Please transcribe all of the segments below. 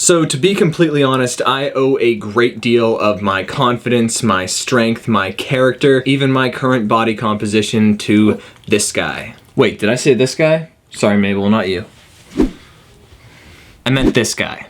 So to be completely honest, I owe a great deal of my confidence, my strength, my character, even my current body composition to this guy. Wait, did I say this guy? Sorry, Mabel, not you. I meant this guy.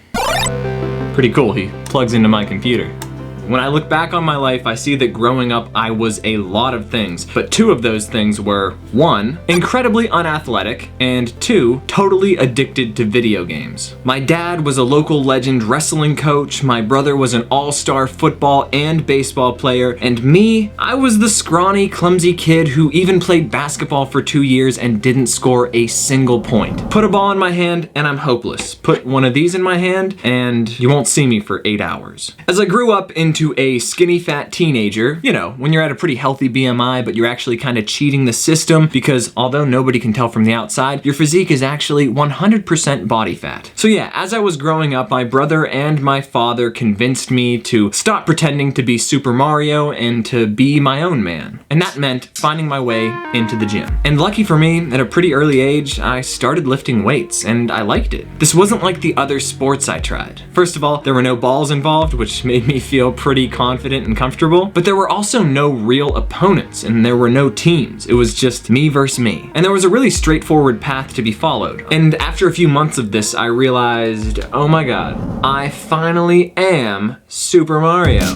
Pretty cool, he plugs into my computer. When I look back on my life, I see that growing up, I was a lot of things, but two of those things were, 1, incredibly unathletic, and 2, totally addicted to video games. My dad was a local legend wrestling coach, my brother was an all-star football and baseball player, and me, I was the scrawny, clumsy kid who even played basketball for 2 years and didn't score a single point. Put a ball in my hand, and I'm hopeless. Put one of these in my hand, and you won't see me for 8 hours. As I grew up into a skinny fat teenager, you know, when you're at a pretty healthy BMI, but you're actually kind of cheating the system because although nobody can tell from the outside, your physique is actually 100% body fat. So yeah, as I was growing up, my brother and my father convinced me to stop pretending to be Super Mario and to be my own man. And that meant finding my way into the gym. And lucky for me, at a pretty early age, I started lifting weights and I liked it. This wasn't like the other sports I tried. First of all, there were no balls involved, which made me feel pretty confident and comfortable, but there were also no real opponents and there were no teams. It was just me versus me. And there was a really straightforward path to be followed. And after a few months of this, I realized, oh my god, I finally am Super Mario.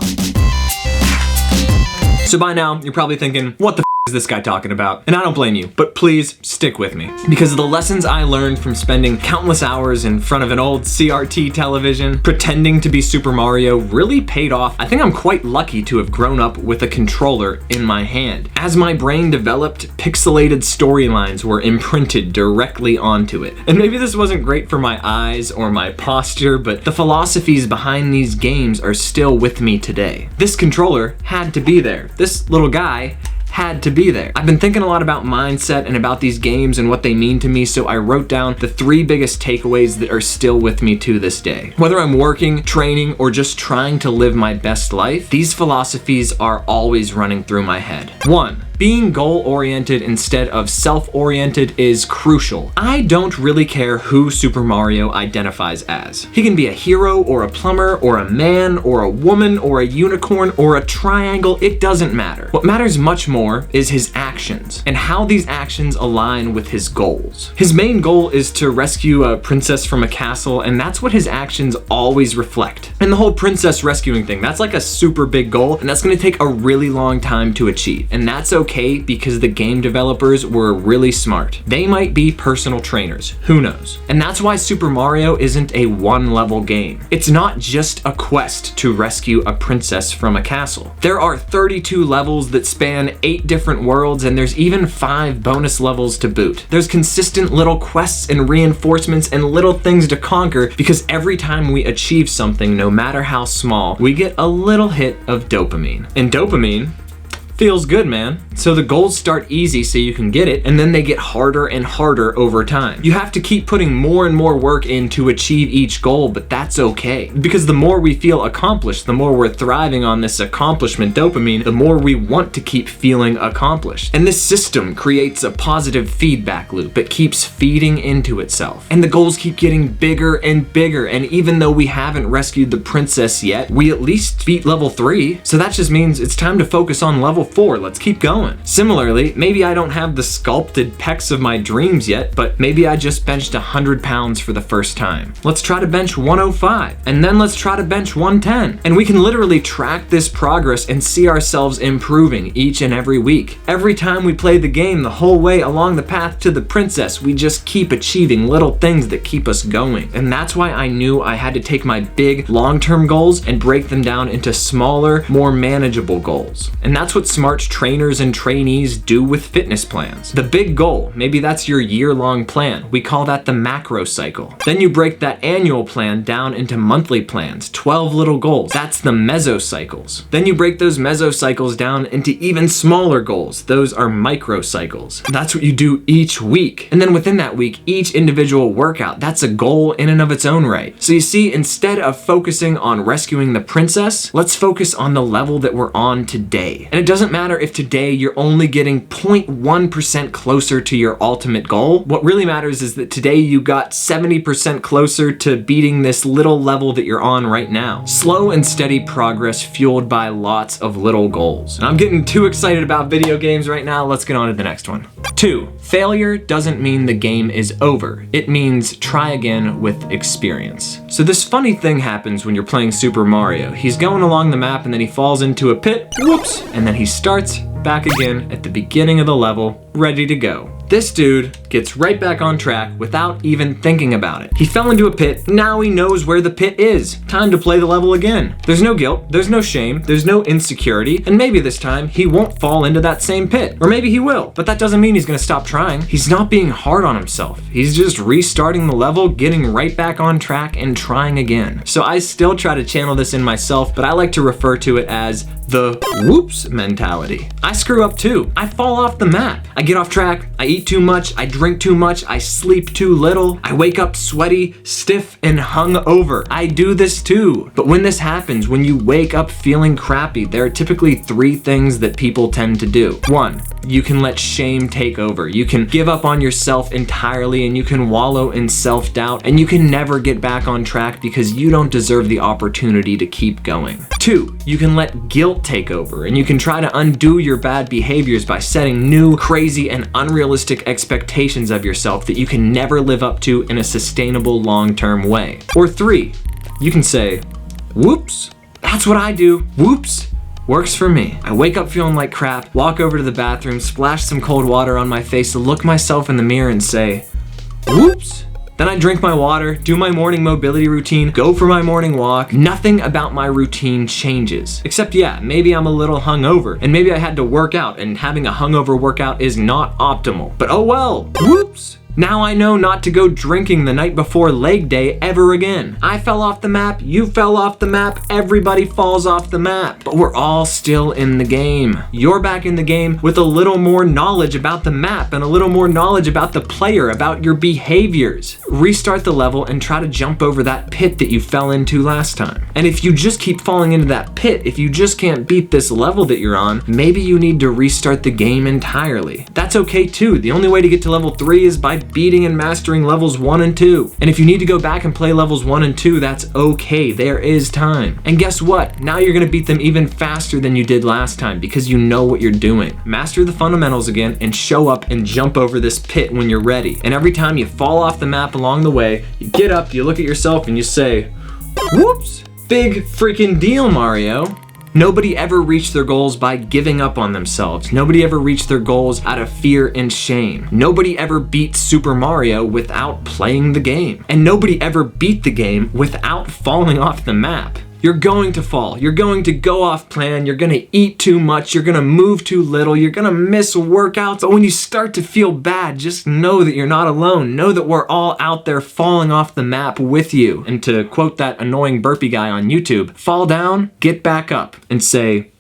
So by now, you're probably thinking, what the is this guy talking about? And I don't blame you, but please stick with me. Because the lessons I learned from spending countless hours in front of an old CRT television, pretending to be Super Mario, really paid off. I think I'm quite lucky to have grown up with a controller in my hand. As my brain developed, pixelated storylines were imprinted directly onto it. And maybe this wasn't great for my eyes or my posture, but the philosophies behind these games are still with me today. This controller had to be there. This little guy had to be there. I've been thinking a lot about mindset and about these games and what they mean to me, so I wrote down the 3 biggest takeaways that are still with me to this day. Whether I'm working, training, or just trying to live my best life, these philosophies are always running through my head. 1. Being goal-oriented instead of self-oriented is crucial. I don't really care who Super Mario identifies as. He can be a hero or a plumber or a man or a woman or a unicorn or a triangle, it doesn't matter. What matters much more is his actions and how these actions align with his goals. His main goal is to rescue a princess from a castle, and that's what his actions always reflect. And the whole princess rescuing thing, that's like a super big goal, and that's gonna take a really long time to achieve. And that's okay because the game developers were really smart. They might be personal trainers, who knows? And that's why Super Mario isn't a one-level game. It's not just a quest to rescue a princess from a castle. There are 32 levels that span 8 different worlds, and there's even 5 bonus levels to boot. There's consistent little quests and reinforcements and little things to conquer because every time we achieve something, no matter how small, we get a little hit of dopamine. And dopamine feels good, man. So the goals start easy so you can get it, and then they get harder and harder over time. You have to keep putting more and more work in to achieve each goal, but that's okay. Because the more we feel accomplished, the more we're thriving on this accomplishment dopamine, the more we want to keep feeling accomplished. And this system creates a positive feedback loop. It keeps feeding into itself. And the goals keep getting bigger and bigger, and even though we haven't rescued the princess yet, we at least beat level 3. So that just means it's time to focus on level 4. Let's keep going. Similarly, maybe I don't have the sculpted pecs of my dreams yet, but maybe I just benched 100 pounds for the first time. Let's try to bench 105, and then let's try to bench 110. And we can literally track this progress and see ourselves improving each and every week. Every time we play the game, the whole way along the path to the princess, we just keep achieving little things that keep us going. And that's why I knew I had to take my big long-term goals and break them down into smaller, more manageable goals. And that's what smart trainers and trainees do with fitness plans. The big goal, maybe that's your year-long plan. We call that the macro cycle. Then you break that annual plan down into monthly plans, 12 little goals. That's the mesocycles. Then you break those mesocycles down into even smaller goals. Those are microcycles. That's what you do each week. And then within that week, each individual workout, that's a goal in and of its own right. So you see, instead of focusing on rescuing the princess, let's focus on the level that we're on today. And it doesn't doesn't matter if today you're only getting 0.1% closer to your ultimate goal. What really matters is that today you got 70% closer to beating this little level that you're on right now. Slow and steady progress fueled by lots of little goals. And I'm getting too excited about video games right now. Let's get on to the next one. 2. Failure doesn't mean the game is over. It means try again with experience. So this funny thing happens when you're playing Super Mario. He's going along the map and then he falls into a pit, whoops, and then he starts back again at the beginning of the level, ready to go. This dude gets right back on track without even thinking about it. He fell into a pit, now he knows where the pit is. Time to play the level again. There's no guilt, there's no shame, there's no insecurity, and maybe this time he won't fall into that same pit. Or maybe he will, but that doesn't mean he's gonna stop trying. He's not being hard on himself. He's just restarting the level, getting right back on track, and trying again. So I still try to channel this in myself, but I like to refer to it as the whoops mentality. I screw up too. I fall off the map. I get off track, I eat too much, I drink too much, I sleep too little, I wake up sweaty, stiff, and hung over. I do this too. But when this happens, when you wake up feeling crappy, there are typically 3 things that people tend to do. 1, you can let shame take over. You can give up on yourself entirely and you can wallow in self-doubt and you can never get back on track because you don't deserve the opportunity to keep going. 2, you can let guilt take over and you can try to undo your bad behaviors by setting new, crazy, and unrealistic expectations of yourself that you can never live up to in a sustainable long-term way. Or 3, you can say, whoops, that's what I do, whoops. Works for me. I wake up feeling like crap, walk over to the bathroom, splash some cold water on my face, look myself in the mirror and say, whoops. Then I drink my water, do my morning mobility routine, go for my morning walk. Nothing about my routine changes. Except yeah, maybe I'm a little hungover and maybe I had to work out and having a hungover workout is not optimal. But oh well, whoops. Now I know not to go drinking the night before leg day ever again. I fell off the map, you fell off the map, everybody falls off the map. But we're all still in the game. You're back in the game with a little more knowledge about the map and a little more knowledge about the player, about your behaviors. Restart the level and try to jump over that pit that you fell into last time. And if you just keep falling into that pit, if you just can't beat this level that you're on, maybe you need to restart the game entirely. That's okay too. The only way to get to level 3 is by beating and mastering levels 1 and 2. And if you need to go back and play levels 1 and 2, that's okay. There is time. And guess what? Now you're gonna beat them even faster than you did last time because you know what you're doing. Master the fundamentals again and show up and jump over this pit when you're ready. And every time you fall off the map along the way, you get up, you look at yourself and you say, whoops, big freaking deal, Mario. Nobody ever reached their goals by giving up on themselves. Nobody ever reached their goals out of fear and shame. Nobody ever beat Super Mario without playing the game. And nobody ever beat the game without falling off the map. You're going to fall. You're going to go off plan. You're going to eat too much. You're going to move too little. You're going to miss workouts. But when you start to feel bad, just know that you're not alone. Know that we're all out there falling off the map with you. And to quote that annoying burpee guy on YouTube, fall down, get back up, and say,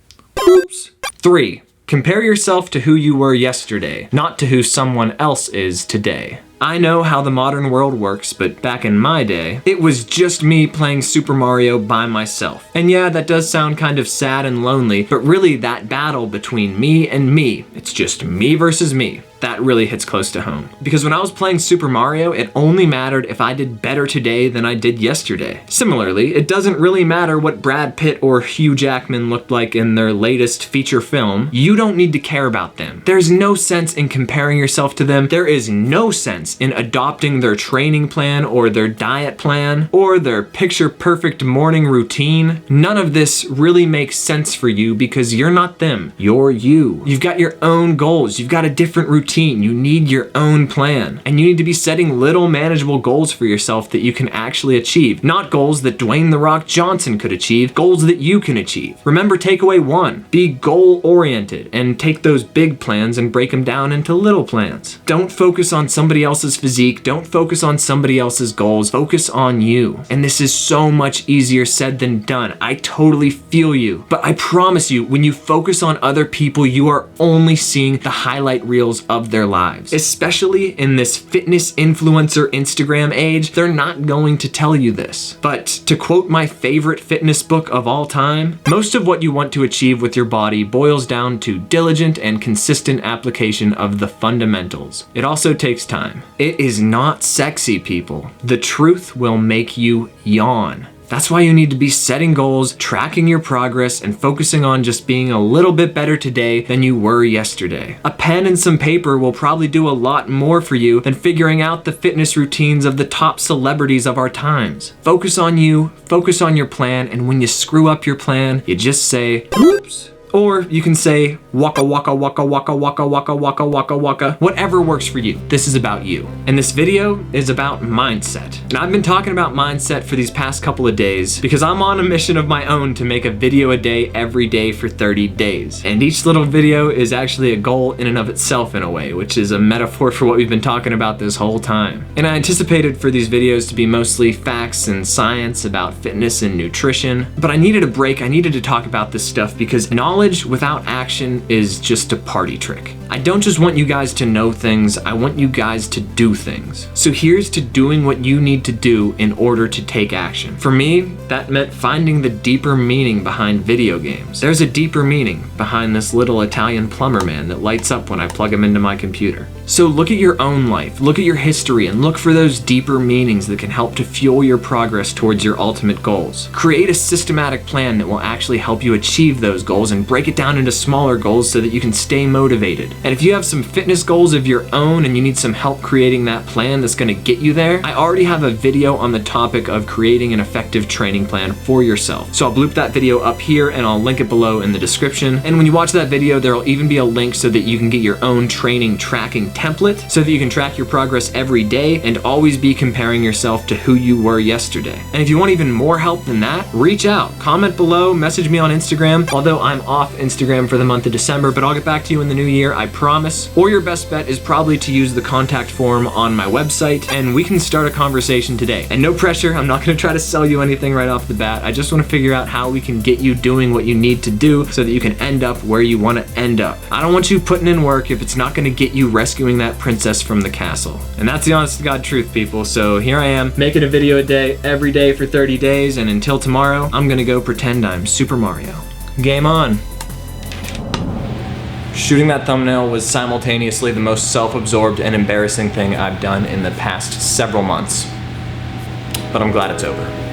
oops. 3, compare yourself to who you were yesterday, not to who someone else is today. I know how the modern world works, but back in my day, it was just me playing Super Mario by myself. And yeah, that does sound kind of sad and lonely, but really that battle between me and me, it's just me versus me. That really hits close to home. Because when I was playing Super Mario, it only mattered if I did better today than I did yesterday. Similarly, it doesn't really matter what Brad Pitt or Hugh Jackman looked like in their latest feature film. You don't need to care about them. There's no sense in comparing yourself to them. There is no sense in adopting their training plan or their diet plan or their picture-perfect morning routine. None of this really makes sense for you because you're not them. You're you. You've got your own goals. You've got a different routine. You need your own plan. And you need to be setting little manageable goals for yourself that you can actually achieve. Not goals that Dwayne "The Rock" Johnson could achieve, goals that you can achieve. Remember takeaway 1, be goal-oriented and take those big plans and break them down into little plans. Don't focus on somebody else's physique. Don't focus on somebody else's goals. Focus on you. And this is so much easier said than done. I totally feel you. But I promise you, when you focus on other people, you are only seeing the highlight reels of of their lives. Especially in this fitness influencer Instagram age, they're not going to tell you this. But to quote my favorite fitness book of all time, most of what you want to achieve with your body boils down to diligent and consistent application of the fundamentals. It also takes time. It is not sexy, people. The truth will make you yawn. That's why you need to be setting goals, tracking your progress, and focusing on just being a little bit better today than you were yesterday. A pen and some paper will probably do a lot more for you than figuring out the fitness routines of the top celebrities of our times. Focus on you, focus on your plan, and when you screw up your plan, you just say, oops. Or you can say, waka waka waka waka waka waka waka waka waka. Whatever works for you. This is about you. And this video is about mindset. And I've been talking about mindset for these past couple of days because I'm on a mission of my own to make a video a day every day for 30 days. And each little video is actually a goal in and of itself in a way, which is a metaphor for what we've been talking about this whole time. And I anticipated for these videos to be mostly facts and science about fitness and nutrition, but I needed a break. I needed to talk about this stuff because knowledge without action is just a party trick. I don't just want you guys to know things, I want you guys to do things. So here's to doing what you need to do in order to take action. For me, that meant finding the deeper meaning behind video games. There's a deeper meaning behind this little Italian plumber man that lights up when I plug him into my computer. So look at your own life, look at your history, and look for those deeper meanings that can help to fuel your progress towards your ultimate goals. Create a systematic plan that will actually help you achieve those goals and break it down into smaller goals so that you can stay motivated. And if you have some fitness goals of your own and you need some help creating that plan that's gonna get you there, I already have a video on the topic of creating an effective training plan for yourself. So I'll bloop that video up here and I'll link it below in the description. And when you watch that video, there'll even be a link so that you can get your own training tracking template so that you can track your progress every day and always be comparing yourself to who you were yesterday. And if you want even more help than that, reach out, comment below, message me on Instagram, although I'm off Instagram for the month of December, but I'll get back to you in the new year, I promise. Or your best bet is probably to use the contact form on my website and we can start a conversation today. And no pressure, I'm not gonna try to sell you anything right off the bat. I just wanna figure out how we can get you doing what you need to do so that you can end up where you wanna end up. I don't want you putting in work if it's not gonna get you rescuing that princess from the castle. And that's the honest to God truth, people. So here I am, making a video a day, every day for 30 days, and until tomorrow, I'm gonna go pretend I'm Super Mario. Game on. Shooting that thumbnail was simultaneously the most self-absorbed and embarrassing thing I've done in the past several months. But I'm glad it's over.